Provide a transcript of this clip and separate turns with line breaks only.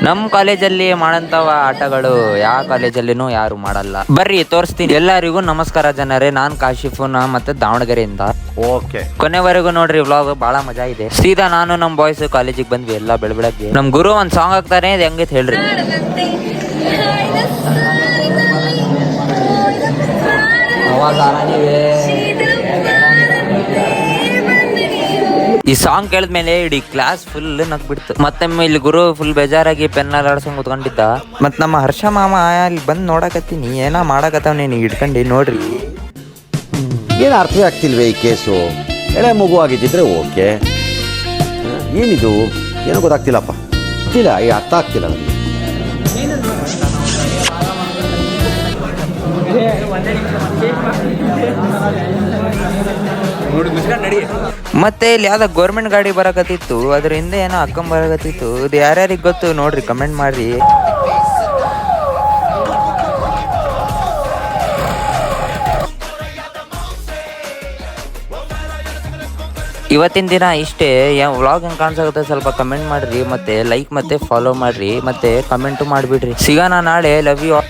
ನಮ್ ಕಾಲೇಜಲ್ಲಿ ಮಾಡಂತವ ಆಟಗಳು ಯಾವ ಕಾಲೇಜಲ್ಲಿನೂ ಯಾರು ಮಾಡಲ್ಲ. ಬರ್ರಿ ತೋರಿಸ್ತೀನಿ. ಎಲ್ಲರಿಗೂ ನಮಸ್ಕಾರ ಜನರೇ, ನಾನ್ ಕಾಶಿಫುನ ಮತ್ತೆ ದಾವಣಗೆರೆಯಿಂದ.
ಓಕೆ,
ಕೊನೆವರೆಗೂ ನೋಡ್ರಿ ವ್ಲಾಗ್, ಬಹಳ ಮಜಾ ಇದೆ. ಸೀದಾ ನಾನು ನಮ್ ಬಾಯ್ಸ್ ಕಾಲೇಜಿಗೆ ಬಂದ್ವಿ ಎಲ್ಲ ಬೆಳಗ್ಗೆ. ನಮ್ ಗುರು ಒಂದ್ ಸಾಂಗ್ ಹಾಕ್ತಾರೆ, ಇದು ಹೆಂಗೈತೆ ಹೇಳ್ರಿ. ಈ ಸಾಂಗ್ ಕೇಳಿದ್ಮೇಲೆ ಇಡೀ ಕ್ಲಾಸ್ ಫುಲ್ ನಗ್ಬಿಡ್ತು. ಮತ್ತೆ ಇಲ್ಲಿ ಗುರು ಫುಲ್ ಬೇಜಾರಾಗಿ ಪೆನ್ನಲ್ಲಿ ಆಡ್ಸಂಗ್ ಕೂತ್ಕೊಂಡಿದ್ದ. ಮತ್ ನಮ್ಮ ಹರ್ಷ ಮಾಮ ಅಲ್ಲಿ ಬಂದ್ ನೋಡಕತ್ತೀನಿ, ಏನ ಮಾಡಕತ್ತವ್ ನೀನು ಇಟ್ಕೊಂಡಿ ನೋಡ್ರಿ.
ಏನು ಅರ್ಥವೇ ಆಗ್ತಿಲ್ವೇ ಈ ಕೇಸು? ಎಳೆ ಮಗು ಆಗಿದ್ದಿದ್ರೆ ಓಕೆ, ಏನಿದು ಏನೋ ಗೊತ್ತಾಗ್ತಿಲ್ಲಪ್ಪ, ಗೊತ್ತಿಲ್ಲ, ಈ ಅರ್ಥ ಆಗ್ತಿಲ್ಲ ನನಗೆ.
ಮತ್ತೆ ಇಲ್ಲಿ ಯಾವ್ದ ಗೌರ್ಮೆಂಟ್ ಗಾಡಿ ಬರಕತ್ತಿತ್ತು, ಅದ್ರ ಹಿಂದೆ ಏನೋ ಅಕ್ಕಂಬ ಬರಕತ್ತಿತ್ತು. ಇದು ಯಾರ್ಯಾರಿಗೆ ಗೊತ್ತು ನೋಡ್ರಿ, ಕಮೆಂಟ್ ಮಾಡ್ರಿ. ಇವತ್ತಿನ ದಿನ ಇಷ್ಟೇ. ವ್ಲಾಗ್ ಹೆಂಗ್ ಕಾಣಿಸುತ್ತೆ ಸ್ವಲ್ಪ ಕಮೆಂಟ್ ಮಾಡ್ರಿ, ಮತ್ತೆ ಲೈಕ್ ಮತ್ತೆ ಫಾಲೋ ಮಾಡ್ರಿ, ಮತ್ತೆ ಕಮೆಂಟು ಮಾಡಿಬಿಡ್ರಿ. ಸಿಗೋಣ ನಾಳೆ. Love you.